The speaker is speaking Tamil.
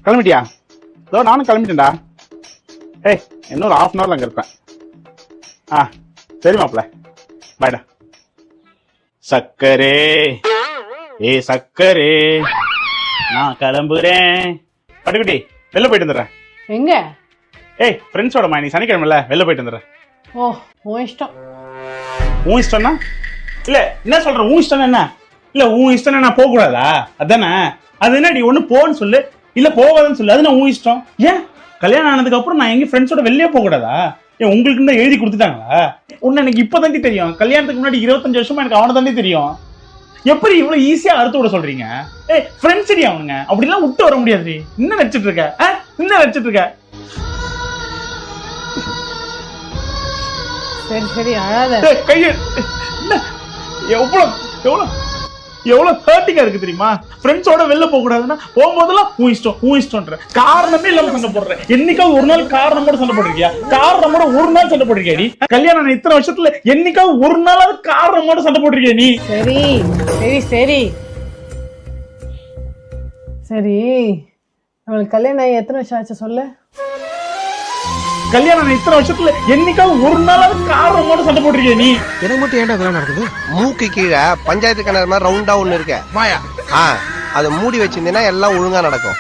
கிளம்பிட்டியா? இதோ நானும் கிளம்பிட்டேன்டா. ஏய் இன்னொரு ½ அன் ஹவர்ல அங்க இருப்பேன். சரி மாப்ள, பாய்டா. சக்கரே ஏ சக்கரே, நான் கிளம்புறேன். பட்டுக்குட்டி வெளில போயிட்டு வந்துடுறேன். எங்க? ஏய் ஃப்ரெண்ட்ஸோட நீ சனிக்கிழமைல வெளில போயிட்டு வந்துடுறேன். ஓ உன் இஷ்டம். உன் இஷ்டம்னா இல்ல என்ன சொல்ற? உன் இஷ்டம் என்ன? இல்ல உன் இஷ்டம் நான் போக கூடாதா? அதானே. அது என்னடி ஒண்ணு போன்னு சொல்லு, இல்ல போகாதுன்னு சொல்லு. அது நான் உன் இஷ்டம். ஏன் கல்யாணம் ஆனதுக்கு அப்புறம் நான் எங்க ஃப்ரெண்ட்ஸோட வெளியே போக கூடாதா? ஏன் உங்களுக்கு தான் எழுதி கொடுத்துட்டாங்களா? உன்னை எனக்கு இப்பதாண்டி தெரியும். கல்யாணத்துக்கு முன்னாடி 25 வருஷமா எனக்கு அவனை தாண்டி தெரியும். எப்படி இவ்வளவு ஈஸியா அறுத்து விட சொல்றீங்க? ஏய் ஃப்ரெண்ட்ஸ் டி அவனுங்க, அப்படிலாம் விட்டு வர முடியாது. என்ன நினைச்சிட்டு இருக்க? என்ன நினைச்சிட்டு இருக்க? சரி சரி அழாத. கைய எவ்வளவு ஹர்ட்டிங்கா இருக்கு தெரியுமா? ஃப்ரெண்ட்ஸோட வெளில போக கூடாதுன்னா போகும்போதெல்லாம் உன் இஷ்டம் உன் இஷ்டம்ன்ற காரணமே இல்லாம சண்டை போடுறேன். என்னைக்காவது ஒரு நாள் காரணமோட சண்டை போட்டிருக்கியா? காரணமோட ஒரு நாள் சண்டை போட்டிருக்கியா நீ? கல்யாணம் இத்தனை வருஷத்துல என்னைக்காவது ஒரு நாளாவது காரணமோட சண்டை போட்டிருக்கியா நீ? சரி சரி சரி சரி, அவளுக்கு கல்யாணம் ஆகி எத்தனை வருஷம் ஆச்சு சொல்லு? கல்யாணம் இத்தனை வருஷத்துல என்னைக்காவது ஒரு நாளாவது காரணமோட சண்டை போட்டிருக்கியா நீ? எனக்கு மட்டும் ஏன்டா இதெல்லாம் நடக்குது? மூக்கு கீழே பஞ்சாயத்து கிணறு மாதிரி ரவுண்டா ஒண்ணு இருக்க. அதை மூடி வச்சிருந்தீங்கன்னா எல்லாம் ஒழுங்கா நடக்கும்.